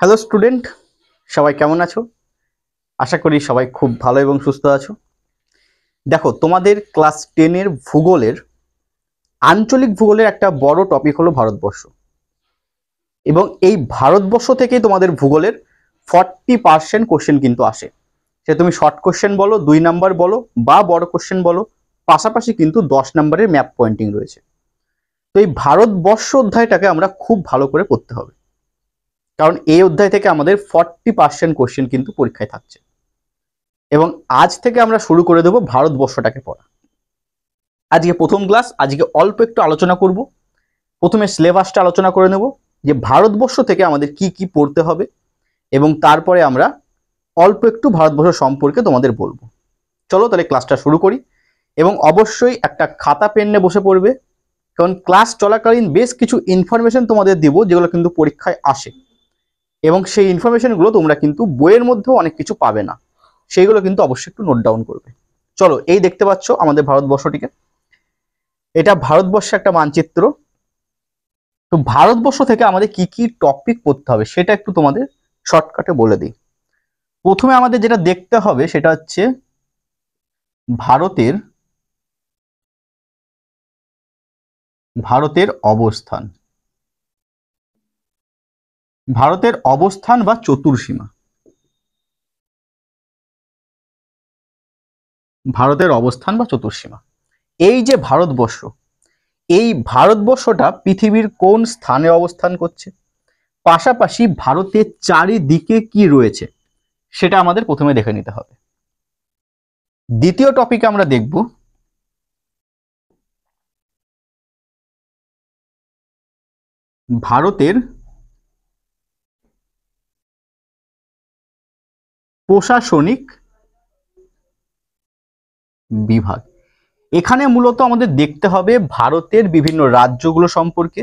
Hello student, সবাই কেমন আছো? আশা করি সবাই খুব ভালো এবং সুস্থ আছো। দেখো, তোমাদের ক্লাস 10-এর ভূগোলের আঞ্চলিক ভূগোলের একটা বড় টপিক হলো ভারতবর্ষ, এবং এই ভারতবর্ষ থেকেই তোমাদের ভূগোলের 40% কোশ্চেন কিন্তু আসে। সে তুমি শর্ট কোশ্চেন বলো, 2 নাম্বার বলো, বা বড় কোশ্চেন বলো, পাশাপাশি কিন্তু 10 নাম্বারের ম্যাপ পয়েন্টিং রয়েছে। তো এই ভারতবর্ষ অধ্যায়টাকে আমরা খুব ভালো করে পড়তে হবে, কারণ এই অধ্যায় থেকে আমাদের 40% কোশ্চেন কিন্তু পরীক্ষায় থাকছে। এবং আজ থেকে আমরা শুরু করে দেব ভারতবর্ষটাকে পড়া। আজকে প্রথম ক্লাস, আজকে অল্প একটু আলোচনা করব। প্রথমে সিলেবাসটা আলোচনা করে নেব যে ভারতবর্ষ থেকে আমাদের কি কি পড়তে হবে, এবং তারপরে আমরা অল্প একটু ভারতবর্ষ সম্পর্কে তোমাদের বলবো। চলো তাহলে ক্লাসটা শুরু করি, এবং অবশ্যই একটা খাতা পেন নিয়ে বসে পড়বে, কারণ ক্লাস চলাকালীন বেশ কিছু ইনফরমেশন তোমাদের দিব যেগুলো কিন্তু পরীক্ষায় আসে, এবং সেই ইনফরমেশনগুলো তোমরা কিন্তু বইয়ের মধ্যেও অনেক কিছু পাবে না, সেইগুলো কিন্তু অবশ্যই একটু নোট ডাউন করবে। চলো, এই দেখতে পাচ্ছ আমাদের ভারতবর্ষটিকে, এটা ভারতবর্ষের একটা মানচিত্র। তো ভারতবর্ষ থেকে আমাদের কি কি টপিক পড়তে হবে সেটা একটু তোমাদের শর্টকাটে বলে দিই। প্রথমে আমাদের যেটা দেখতে হবে সেটা হচ্ছে ভারতের ভারতের অবস্থান, ভারতের অবস্থান বা চতুর্সীমা। ভারতের অবস্থান বা চতুর্সীমা, এই যে ভারতবর্ষ, এই ভারতবর্ষটা পৃথিবীর কোন স্থানে অবস্থান করছে, পাশাপাশি ভারতের চারিদিকে কি রয়েছে সেটা আমাদের প্রথমে দেখে নিতে হবে। দ্বিতীয় টপিকে আমরা দেখব ভারতের প্রশাসনিক বিভাগ। এখানে মূলত আমাদের দেখতে হবে ভারতের বিভিন্ন রাজ্যগুলো সম্পর্কে,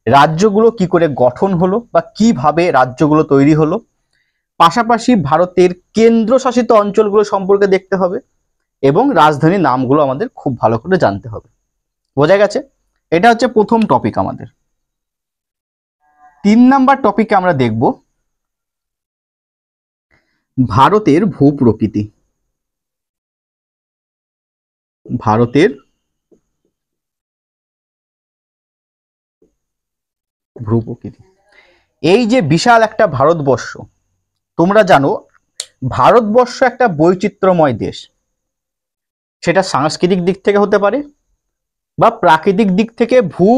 রাজ্যগুলো কি করে গঠন হলো বা কিভাবে রাজ্যগুলো তৈরি হলো, পাশাপাশি ভারতের কেন্দ্রশাসিত অঞ্চলগুলো সম্পর্কে দেখতে হবে, এবং রাজধানীর নামগুলো আমাদের খুব ভালো করে জানতে হবে। বোঝা গেছে? এটা হচ্ছে প্রথম টপিক আমাদের। 3 নাম্বার টপিকে আমরা দেখব ভারতের ভূপ্রকৃতি। ভারতের ভূপ্রকৃতি, এই যে বিশাল একটা ভারতবর্ষ, তোমরা জানো ভারতবর্ষ একটা বৈচিত্র্যময় দেশ। সেটা সাংস্কৃতিক দিক থেকে হতে পারে, বা প্রাকৃতিক দিক থেকে, ভূ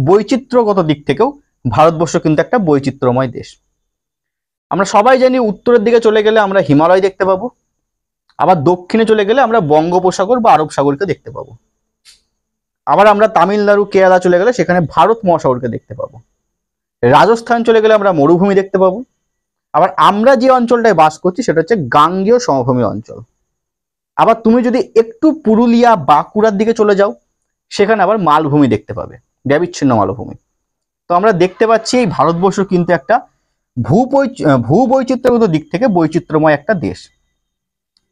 বৈচিত্র্যগত দিক থেকেও ভারতবর্ষ কিন্তু একটা বৈচিত্র্যময় দেশ। আমরা সবাই জানি উত্তরের দিকে চলে গেলে আমরা হিমালয় দেখতে পাবো, আবার দক্ষিণে চলে গেলে আমরা বঙ্গোপসাগর বা আরব সাগরকে দেখতে পাবো, আবার আমরা তামিলনাড়ু কেরালা চলে গেলে সেখানে ভারত মহাসাগরকে দেখতে পাবো, রাজস্থান চলে গেলে আমরা মরুভূমি দেখতে পাবো, আবার আমরা যে অঞ্চলটায় বাস করছি সেটা হচ্ছে গাঙ্গেয় সমভূমি অঞ্চল। আবার তুমি যদি একটু পুরুলিয়া বাঁকুড়ার দিকে চলে যাও, সেখানে আবার মালভূমি দেখতে পাবে, ব্যবিচ্ছিন্ন মালভূমি। তো আমরা দেখতে পাচ্ছি এই ভারতবর্ষ কিন্তু একটা ভূ বৈচিত্র্যগত দিক থেকে বৈচিত্র্যময় একটা দেশ।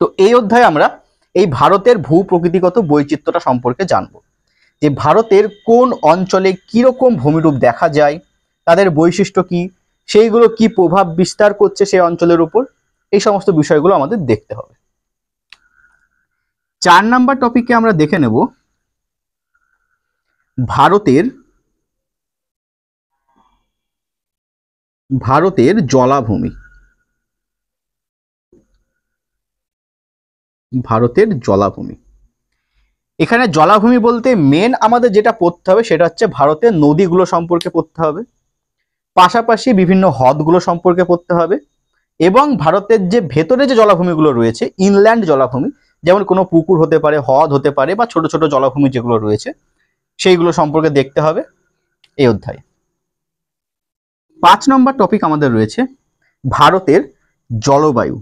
তো এই অধ্যায়ে আমরা এই ভারতের ভূ প্রকৃতিগত বৈচিত্র্যটা সম্পর্কে জানবো, যে ভারতের কোন অঞ্চলে কিরকম ভূমিরূপ দেখা যায়, তাদের বৈশিষ্ট্য কি, সেইগুলো কি প্রভাব বিস্তার করছে সেই অঞ্চলের উপর, এই সমস্ত বিষয়গুলো আমাদের দেখতে হবে। 4 নাম্বার টপিকে আমরা দেখে নেব ভারতের ভারতের জলাভূমি। ভারতের জলাভূমি, এখানে জলাভূমি বলতে মেন আমাদের যেটা পড়তে হবে সেটা হচ্ছে ভারতের নদীগুলো সম্পর্কে পড়তে হবে, পাশাপাশি বিভিন্ন হ্রদগুলো সম্পর্কে পড়তে হবে, এবং ভারতের যে ভেতরে যে জলাভূমিগুলো রয়েছে, ইনল্যান্ড জলাভূমি, যেমন কোনো পুকুর হতে পারে, হ্রদ হতে পারে, বা ছোট ছোট জলাভূমি যেগুলো রয়েছে সেইগুলো সম্পর্কে দেখতে হবে এই অধ্যায়ে। 5 নম্বর টপিক আমাদের রয়েছে ভারতের জলবায়ু।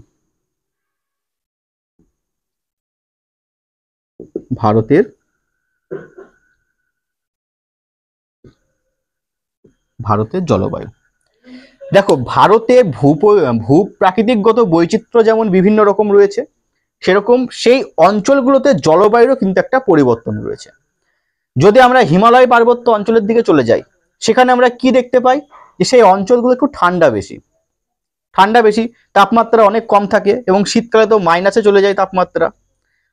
ভারতের ভারতের জলবায়ু। দেখো, ভারতে ভূপ্রাকৃতিকগত বৈচিত্র্য যেমন বিভিন্ন রকম রয়েছে, সেরকম সেই অঞ্চলগুলোতে জলবায়ুরও কিন্তু একটা পরিবর্তন রয়েছে। যদি আমরা হিমালয় পার্বত্য অঞ্চলের দিকে চলে যাই, সেখানে আমরা কি দেখতে পাই, যে সেই অঞ্চলগুলো একটু ঠান্ডা বেশি। ঠান্ডা বেশি, তাপমাত্রা অনেক কম থাকে এবং শীতকালে তো মাইনাসে চলে যায় তাপমাত্রা।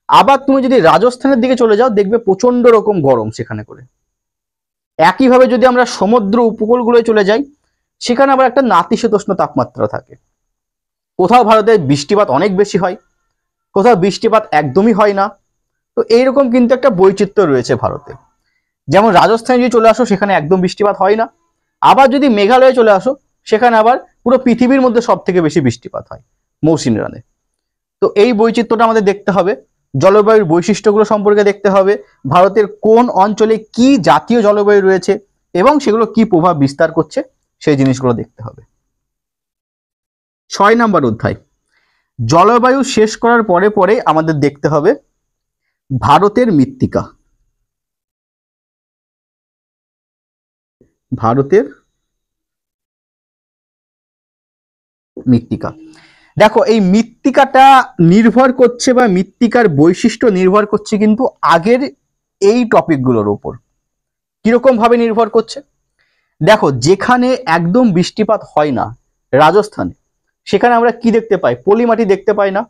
আবার তুমি যদি রাজস্থানের দিকে চলে যাও দেখবে প্রচন্ড রকম গরম সেখানে করে। একইভাবে যদি আমরা সমুদ্র উপকূলগুলোয় চলে যাই সেখানে আবার একটা নাতিশীতোষ্ণ তাপমাত্রা থাকে। কোথাও ভারতে বৃষ্টিপাত অনেক বেশি হয়, কোথাও বৃষ্টিপাত একদমই হয় না। তো এইরকম কিন্তু একটা বৈচিত্র্য রয়েছে ভারতে। যেমন রাজস্থানে যদি চলে আসো সেখানে একদম বৃষ্টিপাত হয় না, আবার যদি মেঘালয়ে চলে আসো সেখানে আবার পুরো পৃথিবীর মধ্যে সব থেকে বেশি বৃষ্টিপাত হয় মৌসুমী রানে। তো এই বৈচিত্র্যটা আমাদের দেখতে হবে, জলবায়ুর বৈশিষ্ট্যগুলো সম্পর্কে দেখতে হবে, ভারতের কোন অঞ্চলে কি জাতীয় জলবায়ু রয়েছে এবং সেগুলো কি প্রভাব বিস্তার করছে সেই জিনিসগুলো দেখতে হবে। 6 নম্বর অধ্যায়, জলবায়ু শেষ করার পরে পরে আমাদের দেখতে হবে ভারতের মৃত্তিকা। ভারতের মৃত্তিকা, দেখো এই মৃত্তিকাটা নির্ভর করছে বা মৃত্তিকার বৈশিষ্ট্য নির্ভর করছে কিন্তু আগের এই টপিকগুলোর উপর। কিরকম ভাবে নির্ভর করছে, দেখো যেখানে একদম বৃষ্টিপাত হয় না রাজস্থানে, সেখানে আমরা কি দেখতে পাই, পলি মাটি দেখতে পাই না,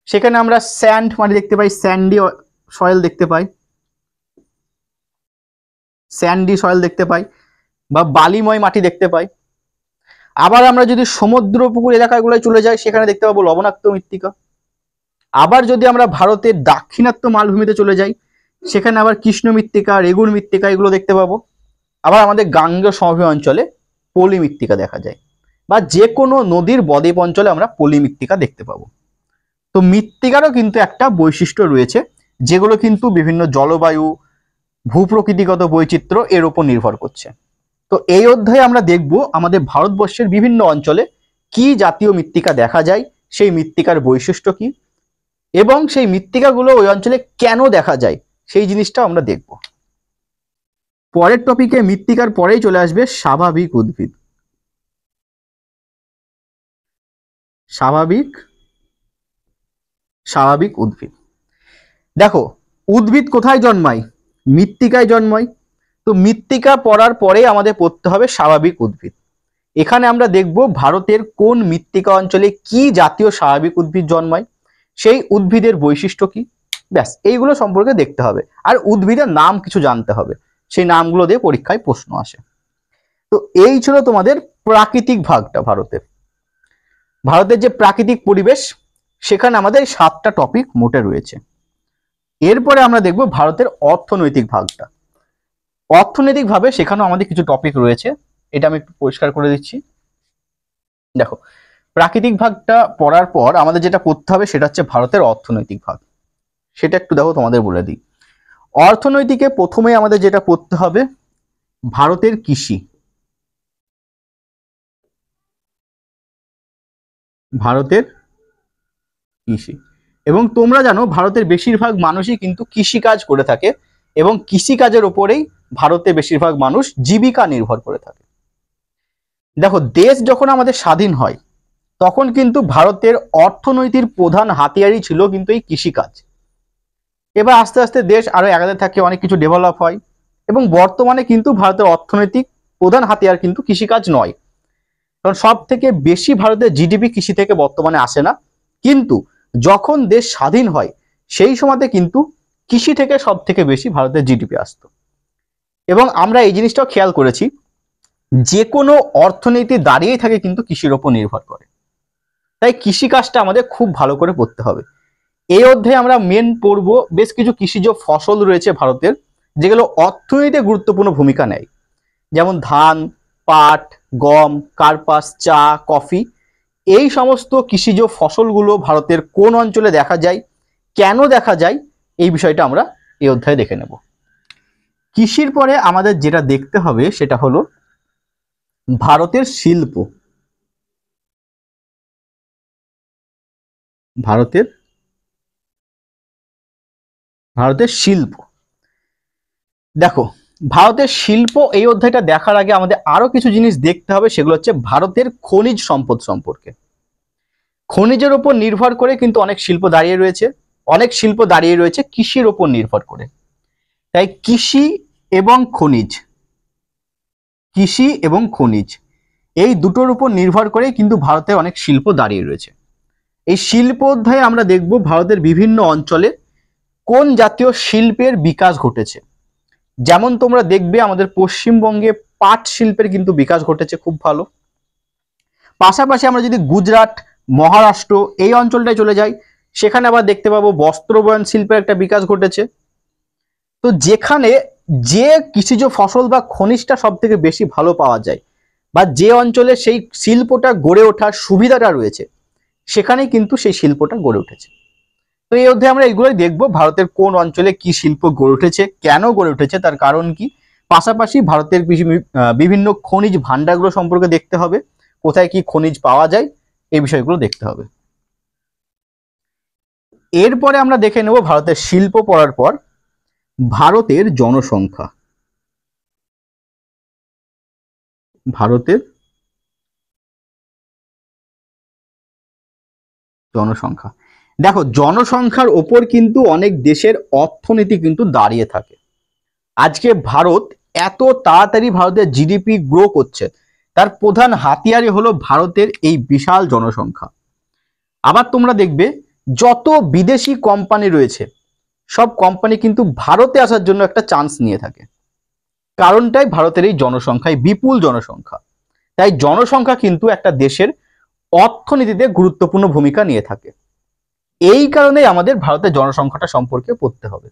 সেখানে আমরা স্যান্ড মাটি দেখতে পাই, স্যান্ডি সয়েল দেখতে পাই, স্যান্ডি সয়েল দেখতে পাই বা বালিময় মাটি দেখতে পাই। আবার আমরা যদি সমুদ্র উপকূল এলাকাগুলোয় চলে যাই সেখানে দেখতে পাবো লবণাক্ত মৃত্তিকা। আবার যদি আমরা ভারতের দাক্ষিণাত্য মালভূমিতে চলে যাই সেখানে আবার কৃষ্ণ মৃত্তিকা, রেগুন মৃত্তিকা এগুলো দেখতে পাবো। আবার আমাদের গাঙ্গেয় সমভূমি অঞ্চলে পলি মৃত্তিকা দেখা যায়, বা যে কোনো নদীর বদ্বীপ অঞ্চলে আমরা পলি মৃত্তিকা দেখতে পাবো। তো মৃত্তিকারও কিন্তু একটা বৈশিষ্ট্য রয়েছে যেগুলো কিন্তু বিভিন্ন জলবায়ু, ভূপ্রকৃতিগত বৈচিত্র্য এর উপর নির্ভর করছে। তো এই অধ্যায়ে আমরা দেখব আমাদের ভারতবর্ষের বিভিন্ন অঞ্চলে কি জাতীয় মৃত্তিকা দেখা যায়, সেই মৃত্তিকার বৈশিষ্ট্য কি এবং সেই মৃত্তিকাগুলো ওই অঞ্চলে কেন দেখা যায় সেই জিনিসটা আমরা দেখব। পরের টপিকে মৃত্তিকার পরেই চলে আসবে স্বাভাবিক উদ্ভিদ। স্বাভাবিক স্বাভাবিক উদ্ভিদ, দেখো উদ্ভিদ কোথায় জন্মায়, মৃত্তিকায় জন্মায়। তো মৃত্তিকা পড়ার পরে আমাদের পড়তে হবে স্বাভাবিক উদ্ভিদ। এখানে আমরা দেখব ভারতের কোন মৃত্তিকা অঞ্চলে কি জাতীয় স্বাভাবিক উদ্ভিদ জন্মায়, সেই উদ্ভিদের বৈশিষ্ট্য কি, ব্যাস এইগুলো সম্পর্কে দেখতে হবে। আর উদ্ভিদের নাম কিছু জানতে হবে, সেই নামগুলো দিয়ে পরীক্ষায় প্রশ্ন আসে। তো এই ছিল তোমাদের প্রাকৃতিক ভাগটা। ভারতের যে প্রাকৃতিক পরিবেশ সেখানে আমাদের 7টা টপিক মোটে রয়েছে। এরপরে আমরা দেখব ভারতের অর্থনৈতিক ভাগটা। অর্থনৈতিকভাবে সেখানেও আমাদের কিছু টপিক রয়েছে, এটা আমি একটু পরিষ্কার করে দিচ্ছি। দেখো প্রাকৃতিক ভাগটা পড়ার পর আমাদের যেটা পড়তে হবে সেটা হচ্ছে ভারতের অর্থনৈতিক ভাগ। সেটা একটু দেখো তোমাদের বলে দিই। অর্থনৈতিকে প্রথমে আমাদের যেটা পড়তে হবে ভারতের কৃষি। ভারতের কৃষি, এবং তোমরা জানো ভারতের বেশিরভাগ মানুষই কিন্তু কৃষিকাজ করে থাকে এবং কৃষিকাজের উপরেই ভারতে বেশিরভাগ মানুষ জীবিকা নির্ভর করে থাকে। দেখো দেশ যখন আমাদের স্বাধীন হয় তখন কিন্তু ভারতের অর্থনৈতিক প্রধান হাতিয়ারই ছিল কিন্তু এই কৃষিকাজ। এবার আস্তে আস্তে দেশ আরো এগাতে থাকে, অনেক কিছু ডেভেলপ হয় এবং বর্তমানে কিন্তু ভারতের অর্থনৈতিক প্রধান হাতিয়ার কিন্তু কৃষিকাজ নয়, কারণ সব থেকে বেশি ভারতের জিডিপি কৃষি থেকে বর্তমানে আসে না। কিন্তু যখন দেশ স্বাধীন হয় সেই সময়তে কিন্তু কৃষি থেকে সব থেকে বেশি ভারতের জিডিপি আসতো। এবং আমরা এই জিনিসটাও খেয়াল করেছি, যে কোনো অর্থনীতি দাঁড়িয়েই থাকে কিন্তু কৃষির ওপর নির্ভর করে। তাই কৃষিকাজটা আমাদের খুব ভালো করে পড়তে হবে। এই অধ্যায়ে আমরা মেন পড়বো বেশ কিছু কৃষিজ ফসল রয়েছে ভারতের, যেগুলো অর্থনীতিতে গুরুত্বপূর্ণ ভূমিকা নেয়, যেমন ধান, পাট, গম, কার্পাস, চা, কফি। এই সমস্ত কৃষিজ ফসলগুলো ভারতের কোন অঞ্চলে দেখা যায়, কেন দেখা যায়, এই বিষয়টা আমরা এই অধ্যায়ে দেখে নেব। কৃষির পরে আমাদের যেটা দেখতে হবে সেটা হলো ভারতের শিল্প। ভারতের শিল্প, দেখো ভারতের শিল্প এই অধ্যায়টা দেখার আগে আমাদের আরো কিছু জিনিস দেখতে হবে, সেগুলো হচ্ছে ভারতের খনিজ সম্পদ সম্পর্কে। খনিজের উপর নির্ভর করে কিন্তু অনেক শিল্প দাঁড়িয়ে রয়েছে, অনেক শিল্প দাঁড়িয়ে রয়েছে কৃষির উপর নির্ভর করে। তাই কৃষি এবং খনিজ এই দুটোর উপর নির্ভর করে কিন্তু ভারতের অনেক শিল্প দাঁড়িয়ে রয়েছে। এই শিল্প অধ্যায়ে আমরা দেখব ভারতের বিভিন্ন অঞ্চলে কোন জাতীয় শিল্পের বিকাশ ঘটেছে। যেমন তোমরা দেখবে আমাদের পশ্চিমবঙ্গে পাট শিল্পের কিন্তু বিকাশ ঘটেছে খুব ভালো। পাশাপাশি আমরা যদি গুজরাট, মহারাষ্ট্র এই অঞ্চলটায় চলে যাই, সেখানে আবার দেখতে পাবো বস্ত্রবয়ন শিল্পের একটা বিকাশ ঘটেছে। তো যেখানে যে কৃষিজ ফসল বা খনিজটা সব থেকে বেশি ভালো পাওয়া যায় বা যে অঞ্চলে সেই শিল্পটা গড়ে ওঠার সুবিধাটা রয়েছে, সেখানেই কিন্তু সেই শিল্পটা গড়ে উঠেছে। তো এই অধ্যায়ে আমরা এগুলোই দেখবো, ভারতের কোন অঞ্চলে কি শিল্প গড়ে উঠেছে, কেন গড়ে উঠেছে, তার কারণ কি। পাশাপাশি ভারতের বিভিন্ন খনিজ ভান্ডারগুলো সম্পর্কে দেখতে হবে, কোথায় কি খনিজ পাওয়া যায় এই বিষয়গুলো দেখতে হবে। এরপরে আমরা দেখে নেব ভারতের শিল্প পড়ার পর ভারতের জনসংখ্যা। ভারতের জনসংখ্যা, দেখো জনসংখ্যার ওপর কিন্তু অনেক দেশের অর্থনীতি কিন্তু দাঁড়িয়ে থাকে। আজকে ভারত এত তাড়াতাড়ি ভারতের জিডিপি গ্রো করছে, তার প্রধান হাতিয়ারই হলো ভারতের এই বিশাল জনসংখ্যা। আবার তোমরা দেখবে যত বিদেশি কোম্পানি রয়েছে, সব কোম্পানি কিন্তু ভারতে আসার জন্য একটা চান্স নিয়ে থাকে। কারণটাই ভারতের এই জনসংখ্যা, বিপুল জনসংখ্যা। তাই জনসংখ্যা কিন্তু একটা দেশের অর্থনীতিতে গুরুত্বপূর্ণ ভূমিকা নিয়ে থাকে। এই কারণেই আমাদের ভারতের জনসংখ্যাটা সম্পর্কে পড়তে হবে।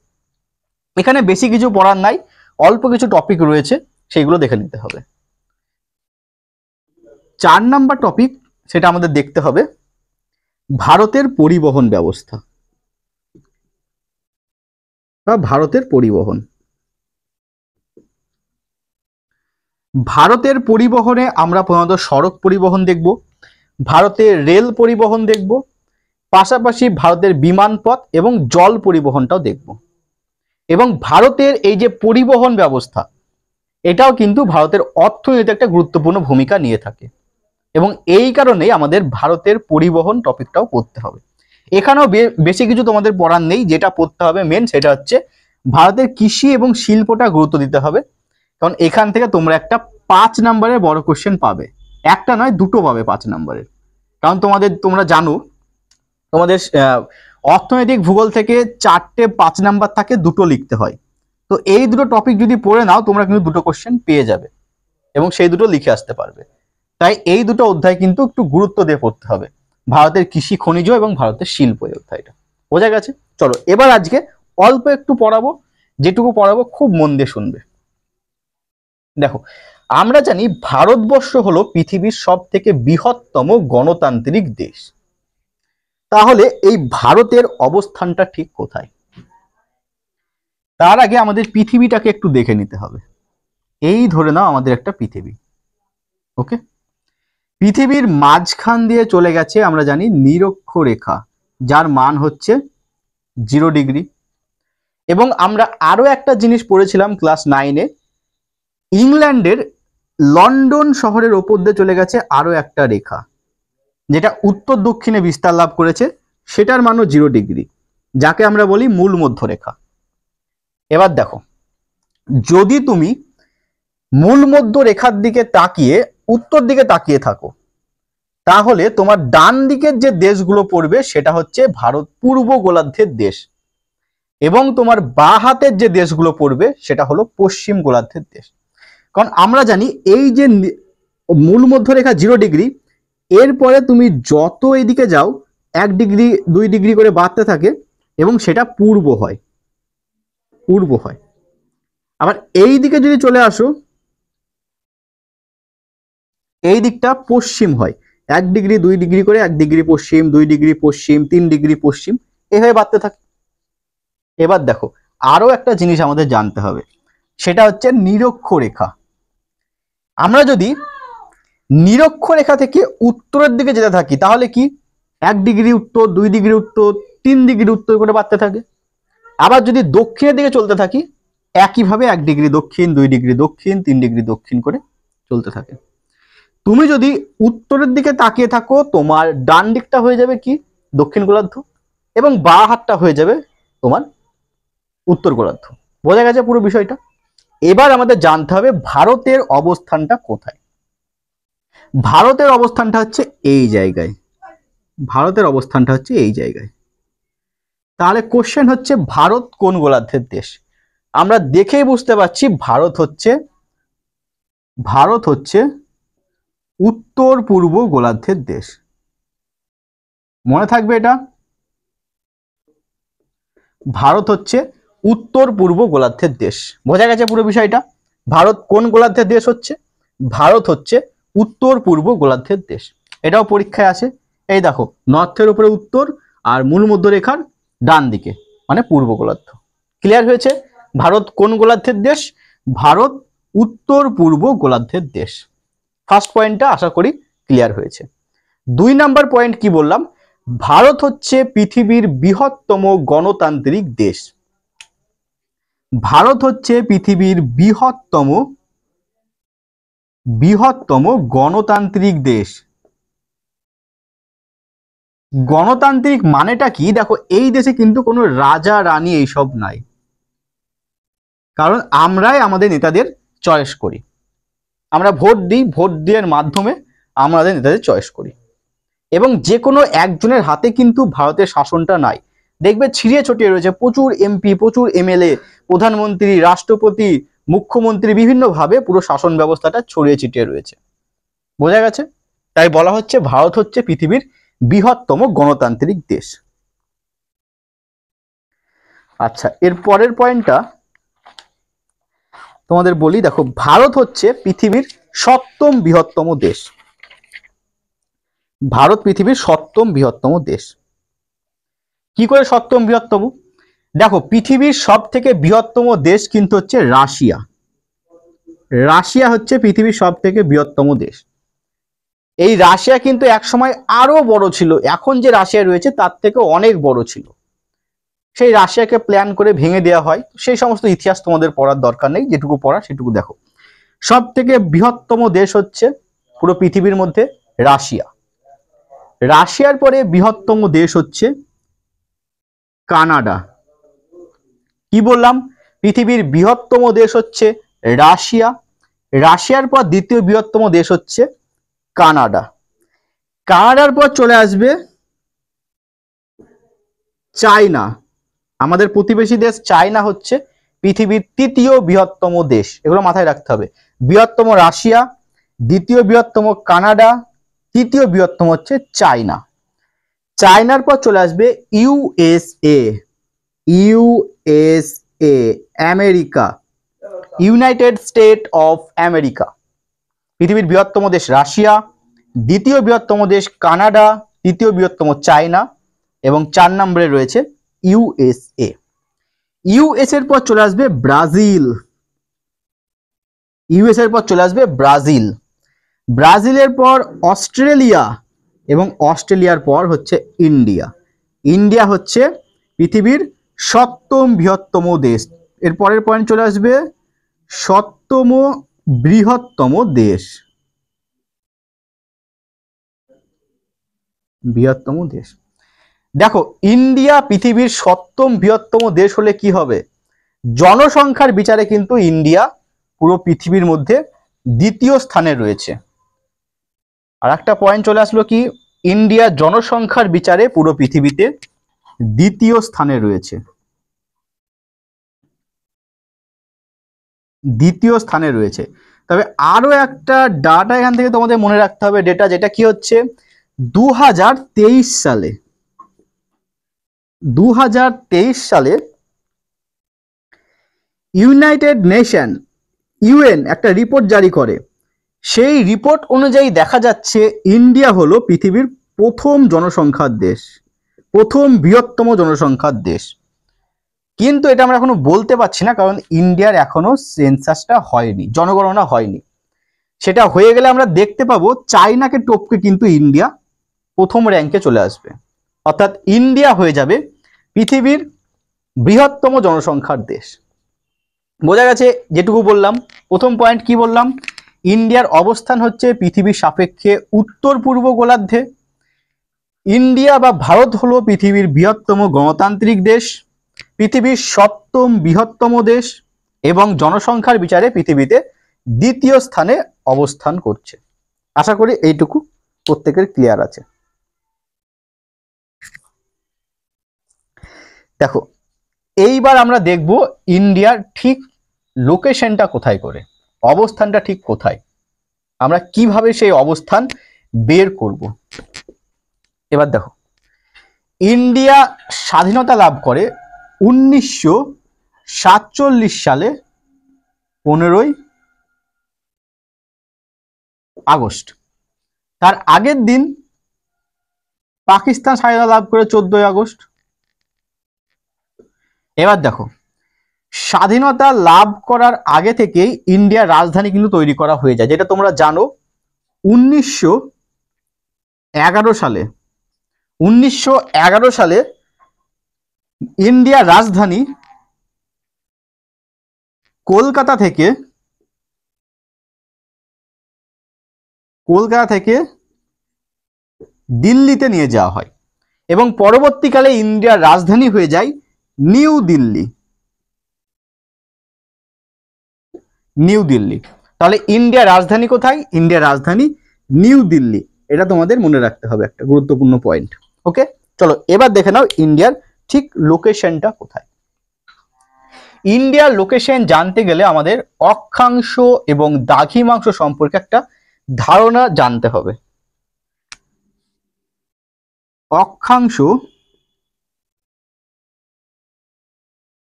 এখানে বেশি কিছু পড়ার নাই, অল্প কিছু টপিক রয়েছে, সেইগুলো দেখে নিতে হবে। 4 নাম্বার টপিক, সেটা আমাদের দেখতে হবে ভারতের পরিবহন ব্যবস্থা বা ভারতের পরিবহন। ভারতের পরিবহনে আমরা প্রধানত সড়ক পরিবহন দেখব, ভারতের রেল পরিবহন দেখব, পাশাপাশি ভারতের বিমানপথ এবং জল পরিবহনটাও দেখব। এবং ভারতের এই যে পরিবহন ব্যবস্থা, এটাও কিন্তু ভারতের অর্থনীতিতে একটা গুরুত্বপূর্ণ ভূমিকা নিয়ে থাকে। এবং এই কারণেই আমাদের ভারতের পরিবহন টপিকটাও পড়তে হবে। এখানেও বেশি কিছু তোমাদের পড়ার নেই, যেটা পড়তে হবে মেন সেটা হচ্ছে ভারতের কৃষি এবং শিল্পটা গুরুত্ব দিতে হবে। কারণ এখান থেকে তোমরা একটা 5 নম্বরের বড় কোশ্চেন পাবে, একটা নয় দুটো পাবে 5 নম্বরের। কারণ তোমরা জানো তোমাদের অর্থনৈতিক ভূগোল থেকে 4টে 5 নাম্বার থাকে, দুটো লিখতে হয়। তো এই দুটো টপিক যদি পড়ে নাও তোমরা কিন্তু দুটো কোশ্চেন পেয়ে যাবে এবং সেই দুটো লিখে আসতে পারবে। তাই এই দুটো অধ্যায় কিন্তু একটু গুরুত্ব দিয়ে পড়তে হবে, ভারতের কৃষি, খনিজ এবং ভারতের শিল্প, এই অধ্যায়টা। বোঝা গেছে? চলো এবার আজকে অল্প একটু পড়াবো, যেটুকু পড়াবো খুব মন দিয়ে শুনবে। দেখো, আমরা জানি ভারতবর্ষ হলো পৃথিবীর সব থেকে বৃহত্তম গণতান্ত্রিক দেশ। তাহলে এই ভারতের অবস্থানটা ঠিক কোথায়? তার আগে আমাদের পৃথিবীটাকে একটু দেখে নিতে হবে। এই ধরে নাও আমাদের একটা পৃথিবী, ওকে? পৃথিবীর মাঝখান দিয়ে চলে গেছে আমরা জানি নিরক্ষরেখা, যার মান হচ্ছে 0 ডিগ্রি। এবং আমরা আরো একটা জিনিস পড়েছিলাম ক্লাস 9-এ, ইংল্যান্ডের লন্ডন শহরের ওপর দিয়ে চলে গেছে আরো একটা রেখা, যেটা উত্তর দক্ষিণে বিস্তার লাভ করেছে, সেটার মানও 0 ডিগ্রি, যাকে আমরা বলি মূল মধ্যরেখা। এবার দেখো, যদি তুমি মূল মধ্য রেখার দিকে তাকিয়ে উত্তর দিকে তাকিয়ে থাকো, তাহলে তোমার ডান দিকের যে দেশগুলো পড়বে সেটা হচ্ছে ভারত পূর্ব গোলার্ধের দেশ, এবং তোমার বাঁ হাতের যে দেশগুলো পড়বে সেটা হলো পশ্চিম গোলার্ধের দেশ। কারণ আমরা জানি এই যে মূল মধ্যরেখা 0 ডিগ্রি, এরপরে তুমি যত এদিকে যাও 1 ডিগ্রি 2 ডিগ্রি করে বাড়তে থাকে এবং সেটা পূর্ব হয়। আবার এই দিকে যদি চলে আসো, এই দিকটা পশ্চিম হয়, 1 ডিগ্রি 2 ডিগ্রি করে 1 ডিগ্রি পশ্চিম, 2 ডিগ্রি পশ্চিম, 3 ডিগ্রি পশ্চিম, এভাবে বাড়তে থাকে। এবার দেখো, আরো একটা জিনিস আমাদের জানতে হবে, সেটা হচ্ছে নিরক্ষরেখা। আমরা যদি নিরক্ষরেখা থেকে উত্তরের দিকে যেতে থাকি, তাহলে কি 1 ডিগ্রি উত্তর, 2 ডিগ্রি উত্তর, 3 ডিগ্রি উত্তর করে বাড়তে থাকে। আবার যদি দক্ষিণের দিকে চলতে থাকি, একইভাবে 1 ডিগ্রি দক্ষিণ, 2 ডিগ্রি দক্ষিণ, 3 ডিগ্রি দক্ষিণ করে চলতে থাকে। তুমি যদি উত্তরের দিকে তাকিয়ে থাকো, তোমার ডান দিকটা হয়ে যাবে কি দক্ষিণ গোলার্ধ, এবং বাঁ হাতটা হয়ে যাবে তোমার উত্তর গোলার্ধ। বোঝা গেছে পুরো বিষয়টা? এবার আমাদের জানতে হবে ভারতের অবস্থানটা কোথায়। ভারতের অবস্থানটা হচ্ছে এই জায়গায়, ভারতের অবস্থানটা হচ্ছে এই জায়গায়। তাহলে কোশ্চেন হচ্ছে ভারত কোন গোলার্ধের দেশ? আমরা দেখেই বুঝতে পারছি ভারত হচ্ছে উত্তর পূর্ব গোলার্ধের দেশ। মনে থাকবে এটা, ভারত হচ্ছে উত্তর পূর্ব গোলার্ধের দেশ। বোঝা গেছে পুরো বিষয়টা? ভারত কোন গোলার্ধের দেশ হচ্ছে? ভারত হচ্ছে উত্তর পূর্ব গোলার্ধের দেশ। এটাও পরীক্ষায় আসে। এই দেখো, নর্থের উপরে উত্তর আর মূল মধ্যরেখার ডান দিকে মানে পূর্ব গোলার্ধ। ক্লিয়ার হয়েছে? ভারত কোন গোলার্ধের দেশ? ভারত উত্তর পূর্ব গোলার্ধের দেশ। ফার্স্ট পয়েন্টটা আশা করি ক্লিয়ার হয়েছে। 2 নাম্বার পয়েন্ট কি বললাম? ভারত হচ্ছে পৃথিবীর বৃহত্তম গণতান্ত্রিক দেশ। ভারত হচ্ছে পৃথিবীর বৃহত্তম গণতান্ত্রিক দেশ। গণতান্ত্রিক মানেটা কি? দেখো, এই দেশে কিন্তু কোনো রাজা রানী এইসব নাই, কারণ আমরাই আমাদের নেতাদের চয়েস করি। আমরা ভোট দিই, ভোট দেওয়ার মাধ্যমে আমাদের নেতাদের চয়েস করি, এবং যে কোনো একজনের হাতে কিন্তু ভারতের শাসনটা নাই। দেখবে ছিঁড়িয়ে ছড়িয়ে রয়েছে, প্রচুর এমপি, প্রচুর এমএলএ, প্রধানমন্ত্রী, রাষ্ট্রপতি, মুখ্যমন্ত্রী, বিভিন্নভাবে পুরো শাসন ব্যবস্থাটা ছড়িয়ে ছিটিয়ে রয়েছে। বোঝা গেছে? তাই বলা হচ্ছে ভারত হচ্ছে পৃথিবীর বৃহত্তম গণতান্ত্রিক দেশ। আচ্ছা, এর পরের পয়েন্টটা তোমাদের বলি। দেখো, ভারত হচ্ছে পৃথিবীর 7ম বৃহত্তম দেশ। ভারত পৃথিবীর 7ম বৃহত্তম দেশ। কি করে 7ম বৃহত্তম? দেখো, পৃথিবীর সব থেকে বৃহত্তম দেশ কিন্তু হচ্ছে রাশিয়া। রাশিয়া হচ্ছে পৃথিবীর সব থেকে বৃহত্তম দেশ। এই রাশিয়া কিন্তু একসময় আরো বড় ছিল, এখন যে রাশিয়া রয়েছে তার থেকে অনেক বড় ছিল। সেই রাশিয়াকে প্ল্যান করে ভেঙে দেওয়া হয়। সেই সমস্ত ইতিহাস তোমাদের পড়ার দরকার নেই, যেটুকু পড়া সেটুকু দেখো। সব থেকে বৃহত্তম দেশ হচ্ছে পুরো পৃথিবীর মধ্যে রাশিয়া। রাশিয়ার পরে বৃহত্তম দেশ হচ্ছে কানাডা। কি বললাম? পৃথিবীর বৃহত্তম দেশ হচ্ছে রাশিয়া। রাশিয়ার পর দ্বিতীয় বৃহত্তম দেশ হচ্ছে কানাডা। কানাডার পর চলে আসবে চায়না। আমাদের প্রতিবেশী দেশ চায়না হচ্ছে পৃথিবীর 3য় বৃহত্তম দেশ। এগুলো মাথায় রাখতে হবে। বৃহত্তম রাশিয়া, দ্বিতীয় বৃহত্তম কানাডা, তৃতীয় বৃহত্তম হচ্ছে চায়না। চায়নার পর চলে আসবে USA. USA America, United state of America. পৃথিবীর বৃহত্তম দেশ রাশিয়া, দ্বিতীয় বৃহত্তম দেশ কানাডা, তৃতীয় বৃহত্তম চায়না, এবং 4 নম্বরে রয়েছে ইউএসএ। ইউএস এর পর চলে আসবে ব্রাজিল। ইউএস এর পর চলে আসবে ব্রাজিল। ব্রাজিলের পর অস্ট্রেলিয়া, এবং অস্ট্রেলিয়ার পর হচ্ছে ইন্ডিয়া। ইন্ডিয়া হচ্ছে পৃথিবীর 7ম বৃহত্তম দেশ। এর পরের পয়েন্ট চলে আসবে 7ম বৃহত্তম দেশ। বৃহত্তম দেশ। দেখো, ইন্ডিয়া পৃথিবীর 7ম বৃহত্তম দেশ হলে কি হবে? জনসংখ্যার বিচারে কিন্তু ইন্ডিয়া পুরো পৃথিবীর মধ্যে 2য় স্থানে রয়েছে। আর একটা পয়েন্ট চলে আসলো কি, ইন্ডিয়া জনসংখ্যার বিচারে পুরো পৃথিবীতে 2য় স্থানে রয়েছে। 2য় স্থানে রয়েছে। তবে আরো একটা ডাটা এখান থেকে তোমাদের মনে রাখতে হবে, ডেটা, যেটা কি হচ্ছে 2023 সালে 2023 সালে ইউনাইটেড নেশন, ইউএন একটা রিপোর্ট জারি করে। সেই রিপোর্ট অনুযায়ী দেখা যাচ্ছে ইন্ডিয়া হলো পৃথিবীর প্রথম জনসংখ্যার দেশ, প্রথম বৃহত্তম জনসংখ্যার দেশ। কিন্তু এটা আমরা এখনো বলতে পারছি না, কারণ ইন্ডিয়ার এখনো সেন্সাসটা হয়নি, জনগণনা হয়নি। সেটা হয়ে গেলে আমরা দেখতে পাবো চায়নাকে টপকে কিন্তু ইন্ডিয়া প্রথম র্যাঙ্কে চলে আসবে। অর্থাৎ ইন্ডিয়া হয়ে যাবে পৃথিবীর বৃহত্তম জনসংখ্যার দেশ। বোঝা গেছে? যেটুকু বললাম, প্রথম পয়েন্ট কি বললাম? ইন্ডিয়ার অবস্থান হচ্ছে পৃথিবীর সাপেক্ষে উত্তর পূর্ব গোলার্ধে। ইন্ডিয়া বা ভারত হলো পৃথিবীর বৃহত্তম গণতান্ত্রিক দেশ, পৃথিবীর 7ম বৃহত্তম দেশ, এবং জনসংখ্যার বিচারে পৃথিবীতে 2য় স্থানে অবস্থান করছে। আশা করি এইটুকু প্রত্যেকের ক্লিয়ার আছে। দেখো, এইবার আমরা দেখব ইন্ডিয়ার ঠিক লোকেশনটা কোথায় করে, অবস্থানটা ঠিক কোথায়, আমরা কিভাবে সেই অবস্থান বের করব। এবার দেখো, ইন্ডিয়া স্বাধীনতা লাভ করে 1947 সালে 15ই আগস্ট। তার আগের দিন পাকিস্তান স্বাধীনতা লাভ করে 14ই আগস্ট। এবার দেখো, স্বাধীনতা লাভ করার আগে থেকেই ইন্ডিয়ার রাজধানী কিন্তু তৈরি করা হয়ে যায়, যেটা তোমরা জানো 1911 সালে। 1911 সালে ইন্ডিয়ার রাজধানী কলকাতা থেকে দিল্লিতে নিয়ে যাওয়া হয় এবং পরবর্তীকালে ইন্ডিয়ার রাজধানী হয়ে যায় নিউ দিল্লি। নিউ দিল্লি। তাহলে ইন্ডিয়ার রাজধানী কোথায়? ইন্ডিয়ার রাজধানী নিউ দিল্লি। এটা তোমাদের মনে রাখতে হবে, একটা গুরুত্বপূর্ণ পয়েন্ট। ওকে, চলো এবার দেখে নাও ইন্ডিয়ার ঠিক লোকেশনটা কোথায়। ইন্ডিয়ার লোকেশন জানতে গেলে আমাদের অক্ষাংশ এবং দ্রাঘিমাংশ সম্পর্কে একটা ধারণা জানতে হবে। অক্ষাংশ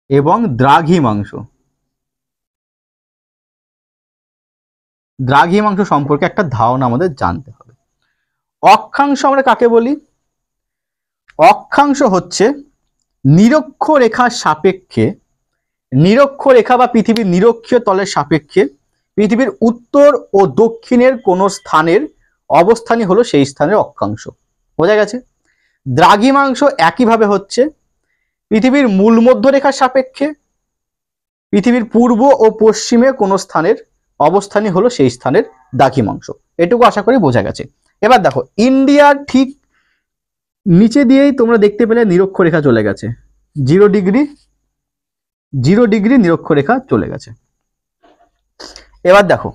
এবং দ্রাঘিমাংশ সম্পর্কে একটা ধারণা আমাদের জানতে হবে। অক্ষাংশ আমরা কাকে বলি? অক্ষাংশ হচ্ছে নিরক্ষরেখার সাপেক্ষে, নিরক্ষরেখা বা পৃথিবীর নিরক্ষীয় তলের সাপেক্ষে পৃথিবীর উত্তর ও দক্ষিণের কোন স্থানের অবস্থানই হলো সেই স্থানের অক্ষাংশ। বোঝা গেছে? দ্রাঘিমাংশ একইভাবে হচ্ছে পৃথিবীর মূল মধ্যরেখার সাপেক্ষে পৃথিবীর পূর্ব ও পশ্চিমে কোন স্থানের অবস্থানই হলো সেই স্থানের দ্রাঘিমাংশ। এটুকু আশা করি বোঝা গেছে। এবার দেখো, ইন্ডিয়ার ঠিক নিচে দিয়েই তোমরা দেখতে পেলে নিরক্ষরেখা চলে গেছে, 0 ডিগ্রি নিরক্ষরেখা চলে গেছে। এবার দেখো,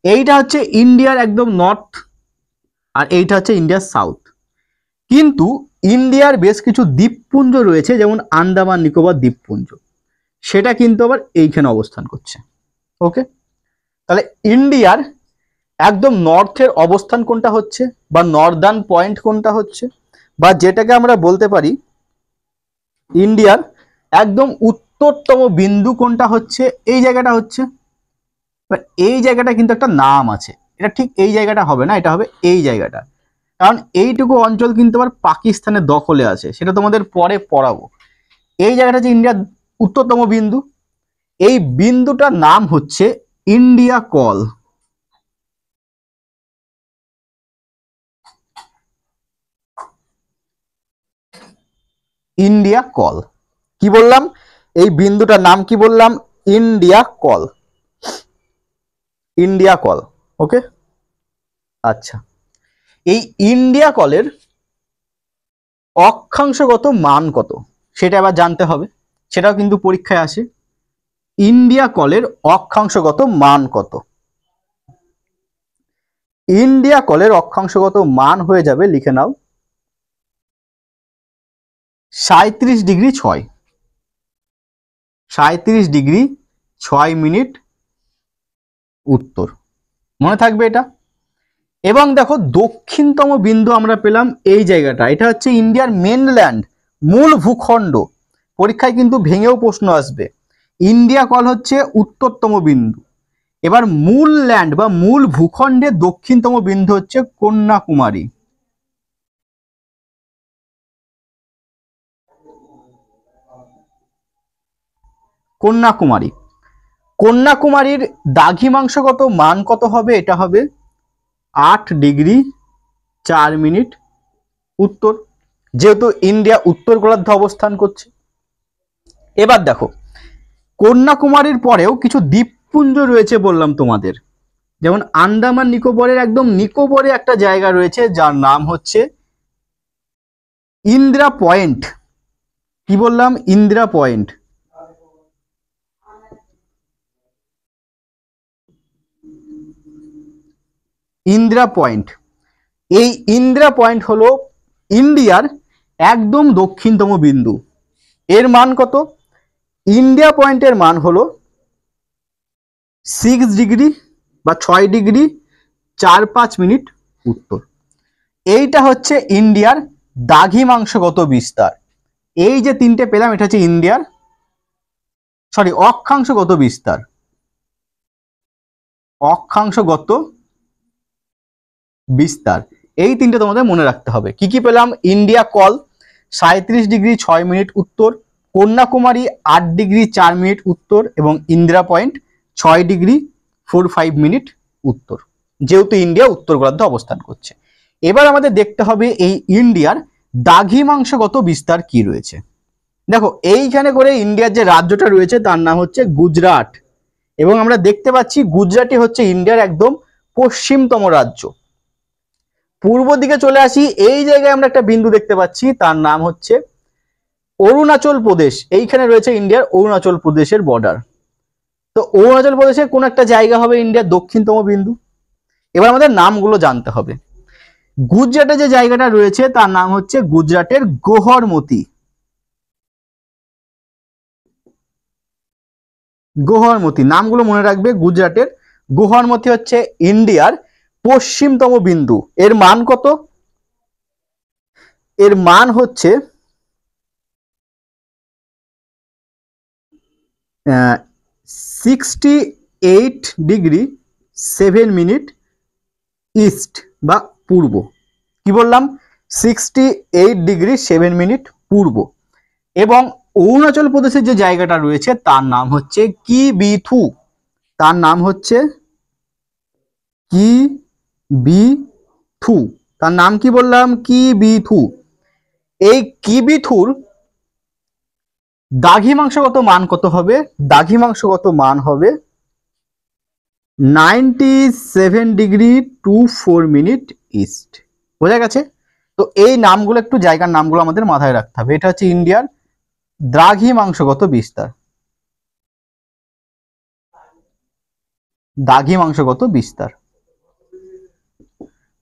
এইটা হচ্ছে ইন্ডিয়ার একদম নর্থ আর এইটা হচ্ছে ইন্ডিয়ার সাউথ। কিন্তু ইন্ডিয়ার বেশ কিছু দ্বীপপুঞ্জ রয়েছে, যেমন আন্দামান নিকোবর দ্বীপপুঞ্জ, সেটা কিন্তু আবার এইখানে অবস্থান করছে। ওকে, তাহলে ইন্ডিয়ার একদম নর্থের অবস্থান কোনটা হচ্ছে, বা নর্দার্ন পয়েন্ট কোনটা হচ্ছে, বা যেটাকে আমরা বলতে পারি ইন্ডিয়ার একদম উত্তরতম বিন্দু কোনটা হচ্ছে, এই জায়গাটা হচ্ছে। এই জায়গাটা কিন্তু একটা নাম আছে, এটা ঠিক এই জায়গাটা হবে না, এটা হবে এই জায়গাটা। কারণ এইটুকু অঞ্চল কিন্তু আবার পাকিস্তানের দখলে আছে, সেটা তোমাদের পরে পড়াবো। এই জায়গাটা হচ্ছে ইন্ডিয়ার উত্তরতম বিন্দু, এই বিন্দুটার নাম হচ্ছে ইন্ডিয়া কল। ইন্ডিয়া কল কি বললাম? এই বিন্দুটার নাম কি বললাম? India call. India call. Okay, আচ্ছা, এই ইন্ডিয়া কলের অক্ষাংশগত মান কত সেটা আবার জানতে হবে, সেটাও কিন্তু পরীক্ষায় আসে। ইন্ডিয়া কলের অক্ষাংশগত মান কত? ইন্ডিয়া কলের অক্ষাংশগত মান হয়ে যাবে, লিখে নাও, 37 ডিগ্রি 6। 37 ডিগ্রি 6 মিনিট উত্তর। মনে থাকবে এটা। এবং দেখো, দক্ষিণতম বিন্দু আমরা পেলাম এই জায়গাটা, এটা হচ্ছে ইন্ডিয়ার মেনল্যান্ড, মূল ভূখণ্ড। পরীক্ষায় কিন্তু ভেঙেও প্রশ্ন আসবে। ইন্ডিয়া কল হচ্ছে উত্তরতম বিন্দু, এবার মূল ল্যান্ড বা মূল ভূখণ্ডের দক্ষিণতম বিন্দু হচ্ছে কন্যাকুমারী। কন্যাকুমারী। কন্যাকুমারীর দ্রাঘিমাংশগত মান কত হবে? এটা হবে 8 ডিগ্রি 4 মিনিট উত্তর, যেহেতু ইন্ডিয়া উত্তর গোলার্ধে অবস্থান করছে। এবার দেখো, কন্যাকুমারীর পরেও কিছু দ্বীপপুঞ্জ রয়েছে বললাম তোমাদের, যেমন আন্দামান নিকোবরের একদম নিকোবরে একটা জায়গা রয়েছে যার নাম হচ্ছে ইন্দিরা পয়েন্ট। কি বললাম? ইন্দিরা পয়েন্ট। ইন্দিরা পয়েন্ট। এই ইন্দিরা পয়েন্ট হলো ইন্ডিয়ার একদম দক্ষিণতম বিন্দু। এর মান কত? ইন্ডিয়া পয়েন্টের মান হলো 6 ডিগ্রি বা 6 ডিগ্রি 4-5 মিনিট উত্তর। এইটা হচ্ছে ইন্ডিয়ার দ্রাঘিমাংশগত বিস্তার। এই যে তিনটে পেলাম এটা হচ্ছে ইন্ডিয়ার অক্ষাংশগত বিস্তার। অক্ষাংশগত বিস্তার এই তিনটে তোমাদের মনে রাখতে হবে। কি কি পেলাম? ইন্ডিয়া কল 37 ডিগ্রি 6 মিনিট উত্তর, কন্যাকুমারী 8 ডিগ্রি 4 মিনিট উত্তর এবং ইন্দিরা পয়েন্ট 6 ডিগ্রি 45 মিনিট উত্তর, যেহেতু ইন্ডিয়া উত্তর গোলার্ধে অবস্থান করছে। এবার আমাদের দেখতে হবে এই ইন্ডিয়ার দ্রাঘিমাংশগত বিস্তার কি রয়েছে। দেখো এইখানে করে ইন্ডিয়ার যে রাজ্যটা রয়েছে তার নাম হচ্ছে গুজরাট, এবং আমরা দেখতে পাচ্ছি গুজরাটই হচ্ছে ইন্ডিয়ার একদম পশ্চিমতম রাজ্য। পূর্ব দিকে চলে আসি, এই জায়গায় আমরা একটা বিন্দু দেখতে পাচ্ছি, তার নাম হচ্ছে অরুণাচল প্রদেশ। এইখানে রয়েছে ইন্ডিয়ার অরুণাচল প্রদেশের বর্ডার। তো অরুণাচল প্রদেশের কোন একটা জায়গা হবে ইন্ডিয়ার দক্ষিণতম বিন্দু। এবার আমাদের নামগুলো জানতে হবে। গুজরাটে যে জায়গাটা রয়েছে তার নাম হচ্ছে গুজরাটের গোহরমতি। গোহরমতি নামগুলো মনে রাখবে। গুজরাটের গোহরমতি হচ্ছে ইন্ডিয়ার পশ্চিমতম বিন্দু। এর মান কত? এর মান হচ্ছে 68 ডিগ্রি 7 মিনিট ইস্ট বা পূর্ব। কি বললাম? 68 ডিগ্রি 7 মিনিট পূর্ব। এবং অরুণাচল প্রদেশের যে জায়গাটা রয়েছে তার নাম হচ্ছে কিবিথু। তার নাম হচ্ছে কিবিথু। তার নাম কি বললাম? কিবিথু। এই কিবিথুর দ্রাঘিমাংশগত মান কত হবে? দ্রাঘিমাংশগত মান হবে 97 ডিগ্রি 24 মিনিট ইস্ট। বোঝা গেছে? তো এই নামগুলো একটু জায়গার নামগুলো আমাদের মাথায় রাখতে হবে। এটা হচ্ছে ইন্ডিয়ার দ্রাঘিমাংশগত বিস্তার। দ্রাঘিমাংশগত বিস্তার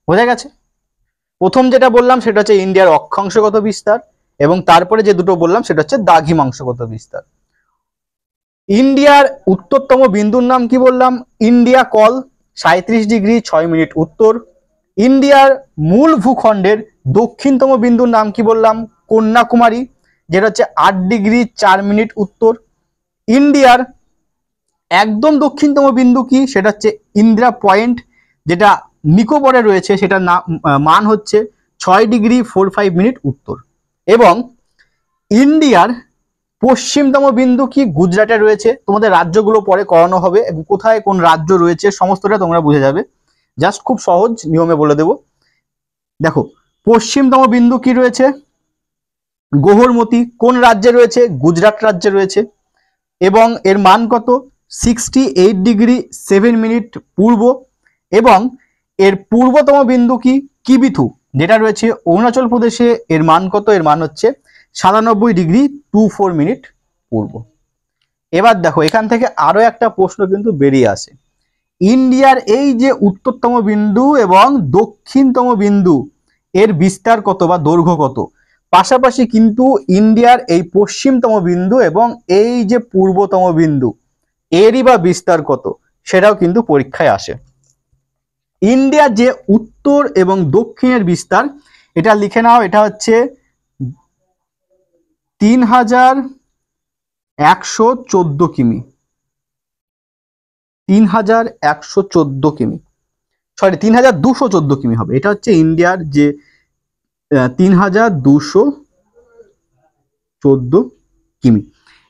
বোঝা গেছে? প্রথম যেটা বললাম সেটা হচ্ছে ইন্ডিয়ার অক্ষাংশগত বিস্তার, এবং তারপরে যে দুটো বললাম সেটা হচ্ছে দ্রাঘিমাংশগত বিস্তার। ইন্ডিয়ার উত্তরতম বিন্দুর নাম কি বললাম? ইন্ডিয়া কল 37 ডিগ্রি 6 মিনিট উত্তর। ইন্ডিয়ার মূল ভূখণ্ডের দক্ষিণতম বিন্দুর নাম কি বললাম? কন্যাকুমারী, যেটা হচ্ছে 8 ডিগ্রি 4 মিনিট উত্তর। ইন্ডিয়ার একদম দক্ষিণতম বিন্দু কি? সেটা হচ্ছে ইন্দিরা পয়েন্ট, যেটা নিকোবরে রয়েছে, সেটার মান হচ্ছে 6 ডিগ্রি 45 মিনিট উত্তর। এবং ইন্ডিয়ার পশ্চিমতম বিন্দু কি? গুজরাটে রয়েছে। তোমাদের রাজ্যগুলো পরে করানো হবে এবং কোথায় কোন রাজ্য রয়েছে সমস্তটা তোমরা বুঝে যাবে। জাস্ট খুব সহজ নিয়মে বলে দেব। দেখো পশ্চিমতম বিন্দু কি রয়েছে? গোহরমতি। কোন রাজ্যে রয়েছে? গুজরাট রাজ্যে রয়েছে। এবং এর মান কত? 68 ডিগ্রি 7 মিনিট পূর্ব। এবং এর পূর্বতম বিন্দু কি? কিবিথু, যেটা রয়েছে অরুণাচল প্রদেশে। এর মান কত? এর মান হচ্ছে 97 ডিগ্রি 24 মিনিট পূর্ব। এবার দেখো এখান থেকে আরো একটা প্রশ্ন কিন্তু বেরিয়ে আসে। ইন্ডিয়ার এই যে উত্তরতম বিন্দু এবং দক্ষিণতম বিন্দু, এর বিস্তার কত বা দৈর্ঘ্য কত? পাশাপাশি কিন্তু ইন্ডিয়ার এই পশ্চিমতম বিন্দু এবং এই যে পূর্বতম বিন্দু, এরই বা বিস্তার কত? সেটাও কিন্তু পরীক্ষায় আসে। ইন্ডিয়ার যে উত্তর এবং দক্ষিণের বিস্তার, এটা লিখে নাও। এটা হচ্ছে 3114 কিমি। 3114 কিমি, সরি 3214 কিমি হবে। এটা হচ্ছে ইন্ডিয়ার যে 3214 কিমি।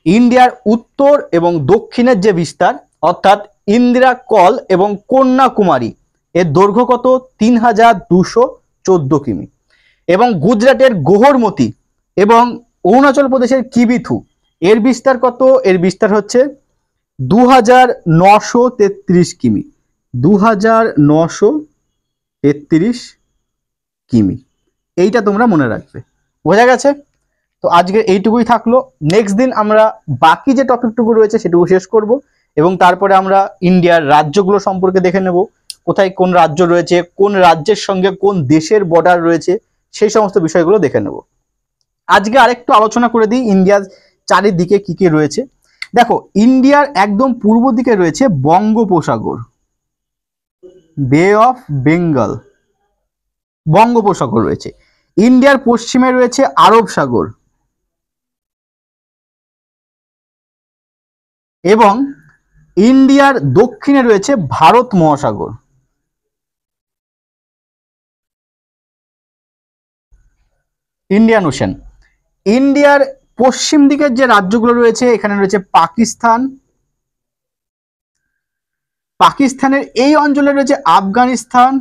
ইন্ডিয়ার উত্তর এবং দক্ষিণের যে বিস্তার, অর্থাৎ ইন্দিরা কল এবং কন্যাকুমারী, এর দৈর্ঘ্য কত? 3214 কিমি। এবং গুজরাটের গোহরমতি এবং অরুণাচল প্রদেশের কিবিথু, এর বিস্তার কত? এর বিস্তার হচ্ছে 2933 কিমি। 2933 কিমি। এইটা তোমরা মনে রাখবে। বোঝা গেছে? তো আজকে এইটুকুই থাকলো। নেক্সট দিন আমরা বাকি যে টপিকটুকু রয়েছে সেটুকু শেষ করব, এবং তারপরে আমরা ইন্ডিয়ার রাজ্যগুলো সম্পর্কে দেখে নেব। কোথায় কোন রাজ্য রয়েছে, কোন রাজ্যের সঙ্গে কোন দেশের বর্ডার রয়েছে, সেই সমস্ত বিষয়গুলো দেখে নেব। আজকে আরেকটু আলোচনা করে দিই ইন্ডিয়ার চারিদিকে কি কি রয়েছে। দেখো, ইন্ডিয়ার একদম পূর্ব দিকে রয়েছে বঙ্গোপসাগর, বে অফ বেঙ্গল, বঙ্গোপসাগর রয়েছে। ইন্ডিয়ার পশ্চিমে রয়েছে আরব সাগর এবং ইন্ডিয়ার দক্ষিণে রয়েছে ভারত মহাসাগর। Indian ocean. ইন্ডিয়ার পশ্চিম দিকের যে রাজ্যগুলো রয়েছে, এখানে রয়েছে পাকিস্তান, পাকিস্তানের এই অঞ্চলে রয়েছে আফগানিস্তান।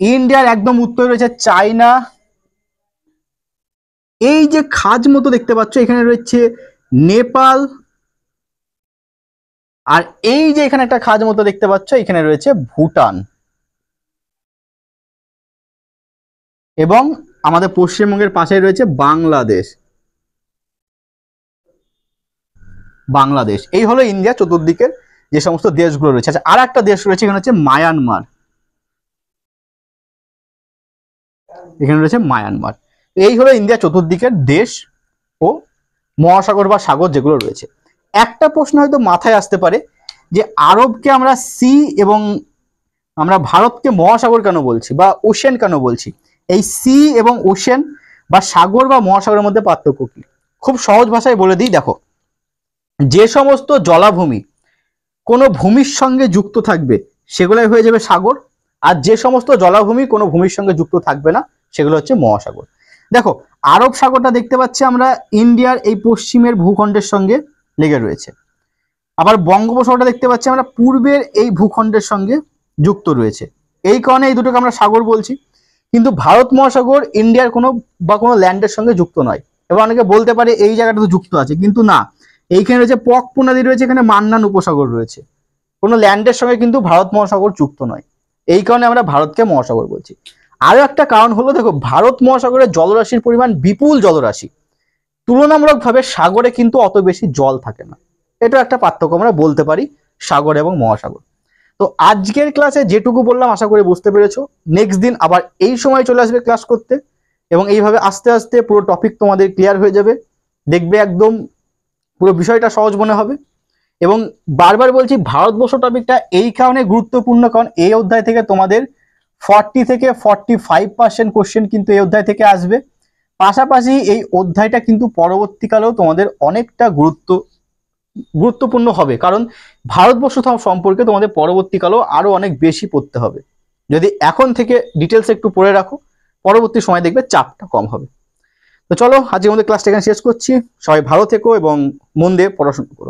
ইন্ডিয়ার একদম উত্তরে রয়েছে চায়না। এই যে খাজ মতো দেখতে পাচ্ছ, এখানে রয়েছে নেপাল। আর এই যে এখানে একটা খাজ মতো দেখতে পাচ্ছ, এখানে রয়েছে ভুটান। এবং আমাদের পশ্চিমবঙ্গের পাশেই রয়েছে বাংলাদেশ। বাংলাদেশ এই হলো ইন্ডিয়া চতুর্দিকের যে সমস্ত দেশগুলো রয়েছে। আচ্ছা, আর একটা দেশ রয়েছে, এখানে হচ্ছে মায়ানমার। এখানে রয়েছে মায়ানমার। এই হলো ইন্ডিয়া চতুর্দিকের দেশ ও মহাসাগর বা সাগর যেগুলো রয়েছে। একটা প্রশ্ন হয়তো মাথায় আসতে পারে যে আরবকে আমরা সি এবং আমরা ভারতকে মহাসাগর কেন বলছি বা ওশেন কেন বলছি? এই সি এবং ওশেন বা সাগর বা মহাসাগরের মধ্যে পার্থক্য কি? খুব সহজ ভাষায় বলে দিই। দেখো, যে সমস্ত জলাভূমি কোনো ভূমির সঙ্গে যুক্ত থাকবে সেগুলোই হয়ে যাবে সাগর, আর যে সমস্ত জলাভূমি কোনো ভূমির সঙ্গে যুক্ত থাকবে না সেগুলো হচ্ছে মহাসাগর। দেখো, আরব সাগরটা দেখতে পাচ্ছি আমরা ইন্ডিয়ার এই পশ্চিমের ভূখণ্ডের সঙ্গে লেগে রয়েছে। আবার বঙ্গোপসাগরটা দেখতে পাচ্ছি আমরা পূর্বের এই ভূখণ্ডের সঙ্গে যুক্ত রয়েছে। এই কারণে এই দুটোকে আমরা সাগর বলছি। কিন্তু ভারত মহাসাগর ইন্ডিয়ার কোনো ল্যান্ডের সঙ্গে যুক্ত নয়। এবার অনেকে বলতে পারে এই জায়গাটা তো যুক্ত আছে, কিন্তু না। এইখানে রয়েছে পকপু নদী রয়েছে, এখানে মান্নান উপসাগর রয়েছে। কোনো ল্যান্ডের সঙ্গে কিন্তু ভারত মহাসাগর যুক্ত নয়। এই কারণে আমরা ভারতকে মহাসাগর বলছি। আরো একটা কারণ হলো, দেখো, ভারত মহাসাগরের জলরাশির পরিমাণ বিপুল জলরাশি। তুলনামূলকভাবে সাগরে কিন্তু অত বেশি জল থাকে না। এটা একটা পার্থক্য আমরা বলতে পারি সাগর এবং মহাসাগর। তো আজকের ক্লাসে যেটুকু বললাম আশা করি বুঝতে পেরেছো। নেক্সট দিন আবার এই সময় চলে আসবে ক্লাস করতে, এবং এইভাবে আস্তে আস্তে পুরো টপিক তোমাদের ক্লিয়ার হয়ে যাবে। দেখবে একদম পুরো বিষয়টা সহজ মনে হবে। এবং বারবার বলছি, ভারতবর্ষ টপিকটা এই কারণে গুরুত্বপূর্ণ, কারণ এই অধ্যায় থেকে তোমাদের 40 থেকে 45% কোশ্চেন কিন্তু এই অধ্যায় থেকে আসবে। পাশাপাশি এই অধ্যায়টা কিন্তু পরবর্তীকালেও তোমাদের অনেকটা গুরুত্বপূর্ণ হবে, কারণ ভারতবর্ষ সম্পর্কে তোমাদের পরবর্তীকালেও আরো অনেক বেশি পড়তে হবে। যদি এখন থেকে ডিটেলস একটু পড়ে রাখো, পরবর্তী সময় দেখবে চাপটা কম হবে। তো চলো, আজকে আমাদের ক্লাসটা এখানে শেষ করছি। সবাই ভালো থেকো এবং মন দিয়ে পড়াশোনা করো।